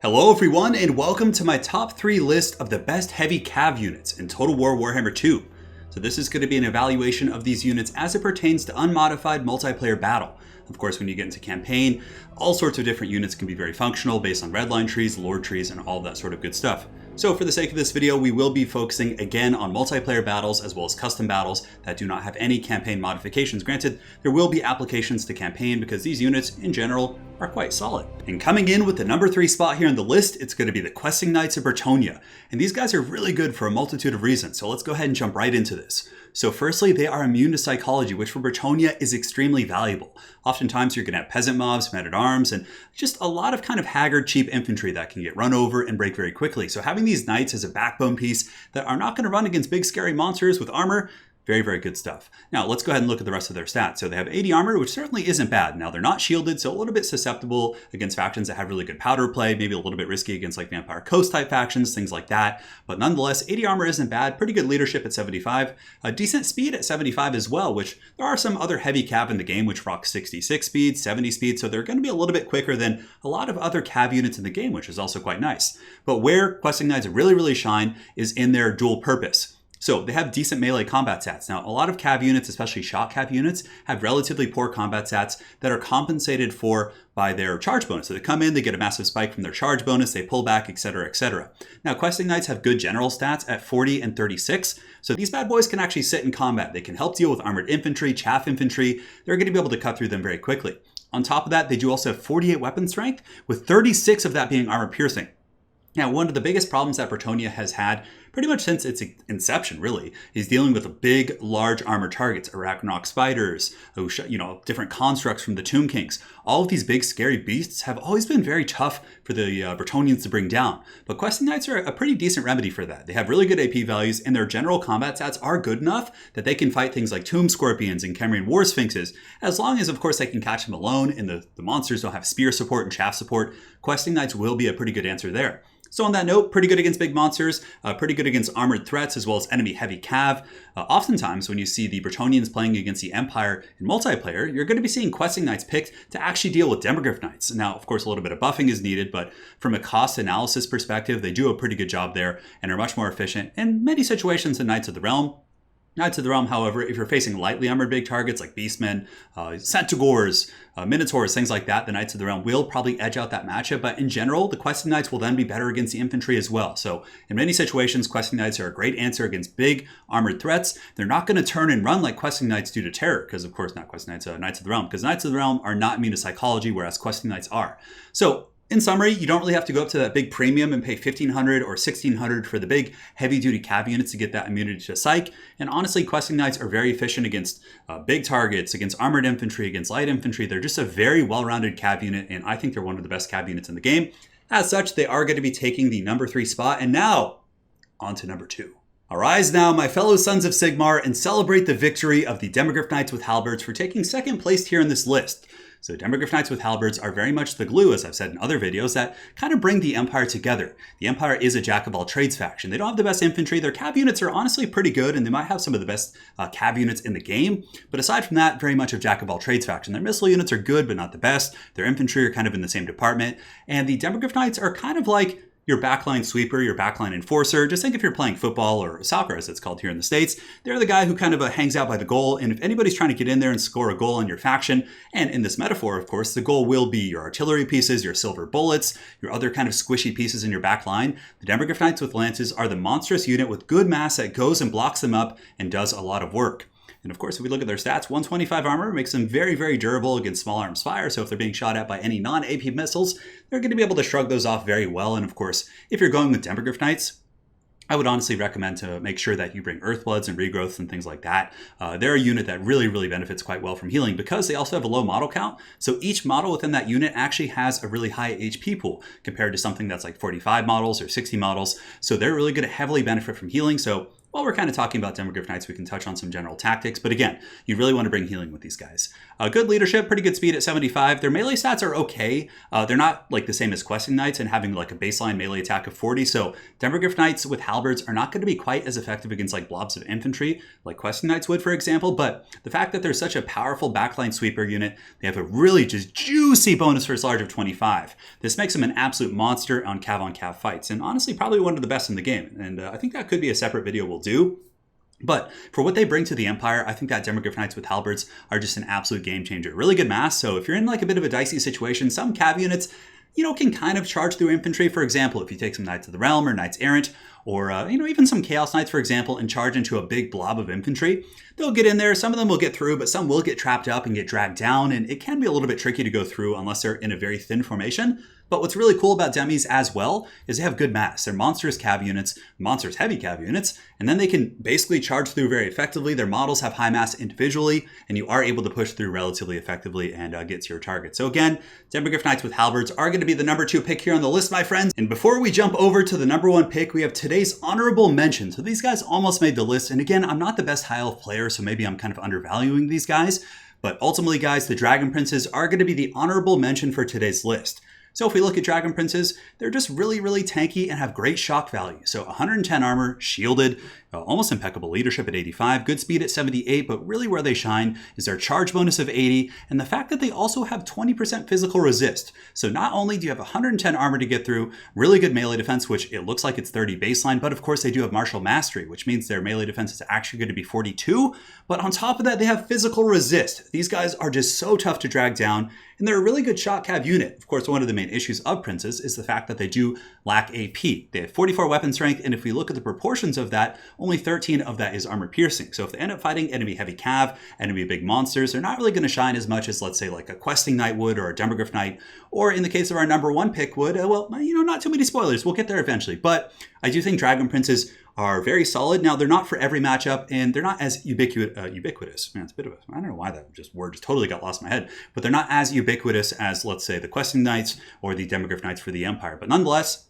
Hello everyone, and welcome to my top 3 list of the best heavy cav units in Total War Warhammer 2. So this is going to be an evaluation of these units as it pertains to unmodified multiplayer battle. Of course, when you get into campaign, all sorts of different units can be very functional based on redline trees, lore trees, and all that sort of good stuff. So for the sake of this video, we will be focusing again on multiplayer battles as well as custom battles that do not have any campaign modifications. Granted, there will be applications to campaign because these units in general are quite solid. And coming in with the number 3 spot here on the list, it's going to be the Questing Knights of Bretonnia. And these guys are really good for a multitude of reasons, so let's go ahead and jump right into this. So firstly, they are immune to psychology, which for Bretonnia is extremely valuable. Oftentimes you're going to have peasant mobs, men-at-arms, and just a lot of kind of haggard, cheap infantry that can get run over and break very quickly. So having these knights as a backbone piece that are not going to run against big scary monsters with armor, very, very good stuff. Now, let's go ahead and look at the rest of their stats. So they have 80 armor, which certainly isn't bad. Now, they're not shielded, so a little bit susceptible against factions that have really good powder play, maybe a little bit risky against like Vampire Coast type factions, things like that. But nonetheless, 80 armor isn't bad. Pretty good leadership at 75. A decent speed at 75 as well, which there are some other heavy cav in the game which rock 66 speed, 70 speed, so they're going to be a little bit quicker than a lot of other cav units in the game, which is also quite nice. But where Questing Knights really shine is in their dual purpose. So they have decent melee combat stats. Now, a lot of cav units, especially shock cav units, have relatively poor combat stats that are compensated for by their charge bonus. So they come in, they get a massive spike from their charge bonus, they pull back, etc., etc. Now, Questing Knights have good general stats at 40 and 36. So these bad boys can actually sit in combat. They can help deal with armored infantry, chaff infantry. They're going to be able to cut through them very quickly. On top of that, they do also have 48 weapon strength, with 36 of that being armor piercing. Now, one of the biggest problems that Bretonnia has had pretty much since its inception, really, is dealing with big, large armor targets, Arachnok spiders, different constructs from the Tomb Kings. All of these big, scary beasts have always been very tough for the Bretonnians to bring down. But Questing Knights are a pretty decent remedy for that. They have really good AP values, and their general combat stats are good enough that they can fight things like Tomb Scorpions and Camarine War Sphinxes, as long as, of course, they can catch them alone and the monsters don't have spear support and chaff support. Questing Knights will be a pretty good answer there. So on that note, pretty good against big monsters, pretty good against armored threats, as well as enemy heavy cav. Oftentimes, when you see the Bretonnians playing against the Empire in multiplayer, you're going to be seeing Questing Knights picked to actually deal with Demogryph Knights. Now, of course, a little bit of buffing is needed, but from a cost analysis perspective, they do a pretty good job there and are much more efficient in many situations than Knights of the Realm. Knights of the Realm, however, if you're facing lightly armored big targets like Beastmen, Centaurs, Minotaurs, things like that, the Knights of the Realm will probably edge out that matchup. But in general, the Questing Knights will then be better against the infantry as well. So in many situations, Questing Knights are a great answer against big armored threats. They're not going to turn and run like Questing Knights do to terror, because of course not Questing Knights, Knights of the Realm, because Knights of the Realm are not immune to psychology, whereas Questing Knights are. So in summary, you don't really have to go up to that big premium and pay $1,500 or $1,600 for the big heavy-duty cav units to get that immunity to psych. And honestly, Questing Knights are very efficient against big targets, against armored infantry, against light infantry. They're just a very well-rounded cav unit, and I think they're one of the best cav units in the game. As such, they are going to be taking the number 3 spot. And now, on to number 2. Arise now, my fellow sons of Sigmar, and celebrate the victory of the Demogryph Knights with Halberds for taking second place here in this list. So Demogryph Knights with Halberds are very much the glue, as I've said in other videos, that kind of bring the Empire together. The Empire is a jack-of-all-trades faction. They don't have the best infantry. Their cav units are honestly pretty good, and they might have some of the best cav units in the game. But aside from that, very much a jack-of-all-trades faction. Their missile units are good, but not the best. Their infantry are kind of in the same department. And the Demogryph Knights are kind of like your backline sweeper, your backline enforcer. Just think if you're playing football or soccer, as it's called here in the States, they're the guy who kind of hangs out by the goal. And if anybody's trying to get in there and score a goal on your faction, and in this metaphor, of course, the goal will be your artillery pieces, your silver bullets, your other kind of squishy pieces in your backline. The Demogryph Knights with Lances are the monstrous unit with good mass that goes and blocks them up and does a lot of work. And of course, if we look at their stats, 125 armor makes them very durable against small arms fire. So if they're being shot at by any non-AP missiles, they're going to be able to shrug those off very well. And of course, if you're going with Demogryph Knights, I would honestly recommend to make sure that you bring Earthbloods and Regrowths and things like that. They're a unit that really benefits quite well from healing because they also have a low model count. So each model within that unit actually has a really high HP pool compared to something that's like 45 models or 60 models. So they're really going to heavily benefit from healing. So while we're kind of talking about Demogryph Knights, we can touch on some general tactics. But again, you really want to bring healing with these guys. Good leadership, pretty good speed at 75. Their melee stats are okay. They're not like the same as Questing Knights and having like a baseline melee attack of 40. So Demogryph Knights with halberds are not going to be quite as effective against like blobs of infantry like Questing Knights would, for example. But the fact that they're such a powerful backline sweeper unit, they have a really just juicy bonus for large of 25. This makes them an absolute monster on cav fights, and honestly probably one of the best in the game. And I think that could be a separate video we'll do. But for what they bring to the Empire, I think that Demogryph Knights with halberds are just an absolute game changer. Really good mass, so if you're in like a bit of a dicey situation, some cav units, can kind of charge through infantry. For example, if you take some Knights of the Realm or Knights Errant, or even some Chaos Knights, for example, and charge into a big blob of infantry, they'll get in there. Some of them will get through, but some will get trapped up and get dragged down, and it can be a little bit tricky to go through unless they're in a very thin formation. But what's really cool about demis as well is they have good mass. They're monstrous cav units, monstrous heavy cav units, and then they can basically charge through very effectively. Their models have high mass individually, and you are able to push through relatively effectively and get to your target. So again, Demogryph Knights with halberds are going to be the number 2 pick here on the list, my friends. And before we jump over to the number 1 pick, we have today's honorable mention. So these guys almost made the list, and again, I'm not the best high elf player, so maybe I'm kind of undervaluing these guys. But ultimately, guys, the Dragon Princes are going to be the honorable mention for today's list. So if we look at Dragon Princes, they're just really, really tanky and have great shock value. So 110 armor, shielded, almost impeccable leadership at 85, good speed at 78, but really where they shine is their charge bonus of 80, and the fact that they also have 20% physical resist. So not only do you have 110 armor to get through, really good melee defense, which it looks like it's 30 baseline, but of course they do have martial mastery, which means their melee defense is actually going to be 42, but on top of that, they have physical resist. These guys are just so tough to drag down, and they're a really good shot cav unit. Of course, one of the main issues of Princes is the fact that they do lack AP. They have 44 weapon strength, and if we look at the proportions of that, only 13 of that is armor piercing. So if they end up fighting enemy heavy cav, enemy big monsters, they're not really going to shine as much as, let's say, like a Questing Knight would or a Demogryph Knight, or in the case of our number 1 pick would, not too many spoilers. We'll get there eventually. But I do think Dragon Princes are very solid. Now, they're not for every matchup, and they're not as ubiquitous. Man, it's a bit of a, I don't know why that word just totally got lost in my head, but they're not as ubiquitous as, let's say, the Questing Knights or the Demogryph Knights for the Empire. But nonetheless,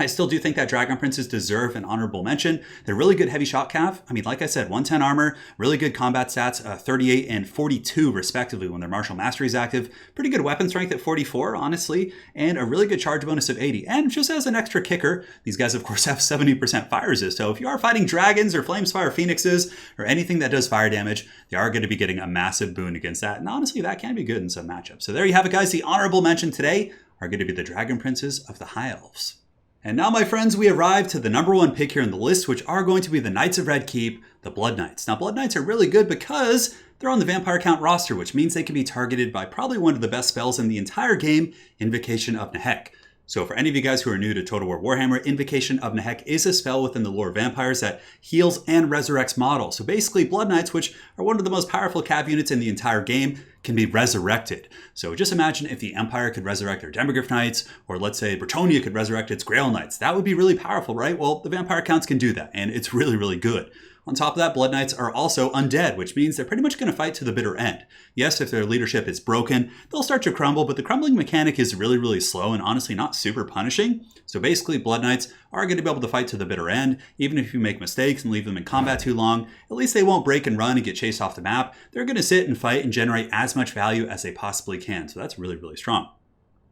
I still do think that Dragon Princes deserve an honorable mention. They're really good heavy shot cav. I mean, like I said, 110 armor, really good combat stats, 38 and 42 respectively when their martial mastery is active. Pretty good weapon strength at 44, honestly, and a really good charge bonus of 80. And just as an extra kicker, these guys, of course, have 70% fire resist. So if you are fighting dragons or flamespire phoenixes or anything that does fire damage, they are going to be getting a massive boon against that. And honestly, that can be good in some matchups. So there you have it, guys. The honorable mention today are going to be the Dragon Princes of the High Elves. And now, my friends, we arrive to the number 1 pick here in the list, which are going to be the Knights of Red Keep, the Blood Knights. Now, Blood Knights are really good because they're on the Vampire Count roster, which means they can be targeted by probably one of the best spells in the entire game, Invocation of Nehek. So for any of you guys who are new to Total War Warhammer, Invocation of Nehek is a spell within the lore of vampires that heals and resurrects models. So basically, Blood Knights, which are one of the most powerful cav units in the entire game, can be resurrected. So just imagine if the Empire could resurrect their Demogryph Knights, or let's say Bretonnia could resurrect its Grail Knights. That would be really powerful, right? Well, the Vampire Counts can do that, and it's really, really good. On top of that, Blood Knights are also undead, which means they're pretty much going to fight to the bitter end. Yes, if their leadership is broken, they'll start to crumble, but the crumbling mechanic is really, really slow and honestly not super punishing. So basically, Blood Knights are going to be able to fight to the bitter end. Even if you make mistakes and leave them in combat too long, at least they won't break and run and get chased off the map. They're going to sit and fight and generate as much value as they possibly can. So that's really, really strong.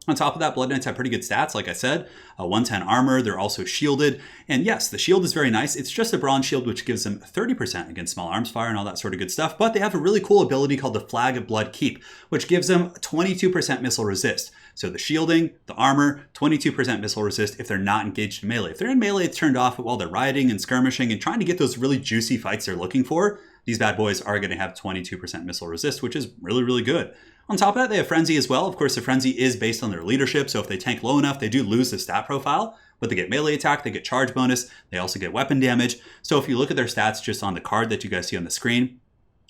On top of that, Blood Knights have pretty good stats, like I said. 110 armor, they're also shielded. And yes, the shield is very nice. It's just a bronze shield, which gives them 30% against small arms fire and all that sort of good stuff. But they have a really cool ability called the Flag of Blood Keep, which gives them 22% missile resist. So the shielding, the armor, 22% missile resist if they're not engaged in melee. If they're in melee, it's turned off while they're rioting and skirmishing and trying to get those really juicy fights they're looking for. These bad boys are going to have 22% missile resist, which is really, really good. On top of that, they have Frenzy as well. Of course, the Frenzy is based on their leadership, so if they tank low enough, they do lose the stat profile, but they get melee attack, they get charge bonus, they also get weapon damage. So if you look at their stats just on the card that you guys see on the screen,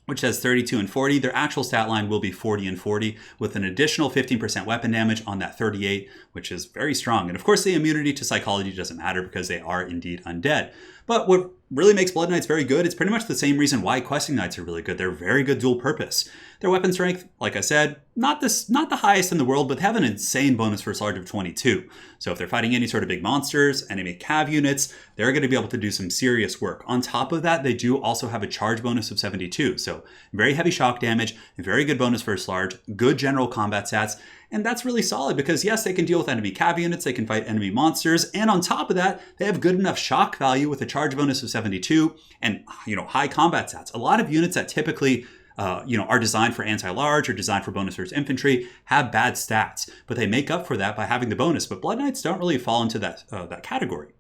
which says 32 and 40, their actual stat line will be 40 and 40 with an additional 15% weapon damage on that 38, which is very strong. And of course, the immunity to psychology doesn't matter because they are indeed undead. But what really makes Blood Knights very good. It's pretty much the same reason why Questing Knights are really good. They're very good dual purpose. Their weapon strength, like I said, not the highest in the world, but they have an insane bonus for Sarge of 22. So if they're fighting any sort of big monsters, enemy cav units, they're going to be able to do some serious work. On top of that, they do also have a charge bonus of 72. So very heavy shock damage, very good bonus for Sarge, good general combat stats. And that's really solid because yes, they can deal with enemy cav units, they can fight enemy monsters, and on top of that, they have good enough shock value with a charge bonus of 72 and high combat stats. A lot of units that typically are designed for anti-large or designed for bonus versus infantry have bad stats, but they make up for that by having the bonus. But Blood Knights don't really fall into that category.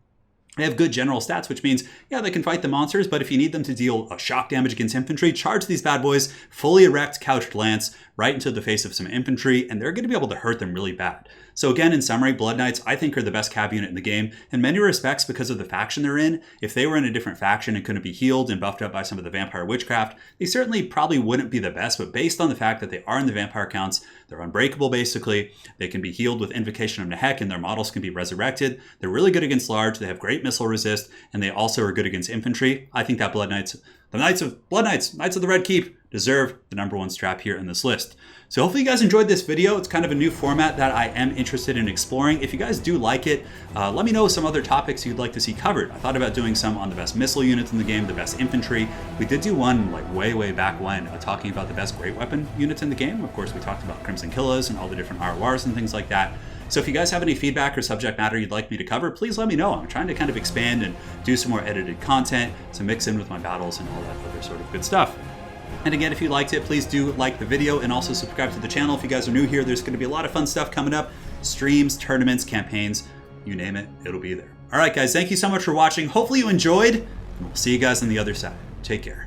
They have good general stats, which means, yeah, they can fight the monsters, but if you need them to deal shock damage against infantry, charge these bad boys, fully erect couched lance, right into the face of some infantry, and they're going to be able to hurt them really bad. So again, in summary, Blood Knights, I think, are the best cav unit in the game. In many respects, because of the faction they're in, if they were in a different faction and couldn't be healed and buffed up by some of the vampire witchcraft, they certainly probably wouldn't be the best, but based on the fact that they are in the vampire counts, they're unbreakable basically, they can be healed with Invocation of Nehek and their models can be resurrected, they're really good against large, they have great missile resist, and they also are good against infantry. I think that Blood Knights, the Knights of the Red Keep, deserve the #1 strap here in this list. So hopefully you guys enjoyed this video. It's kind of a new format that I am interested in exploring. If you guys do like it, let me know some other topics you'd like to see covered. I thought about doing some on the best missile units in the game, the best infantry. We did do one like way back when, talking about the best great weapon units in the game. Of course, we talked about Crimson Killas and all the different RORs and things like that. So if you guys have any feedback or subject matter you'd like me to cover, please let me know. I'm trying to kind of expand and do some more edited content to mix in with my battles and all that other sort of good stuff. And again, if you liked it, please do like the video and also subscribe to the channel. If you guys are new here, there's going to be a lot of fun stuff coming up. Streams, tournaments, campaigns, you name it, it'll be there. All right, guys, thank you so much for watching. Hopefully you enjoyed, and we'll see you guys on the other side. Take care.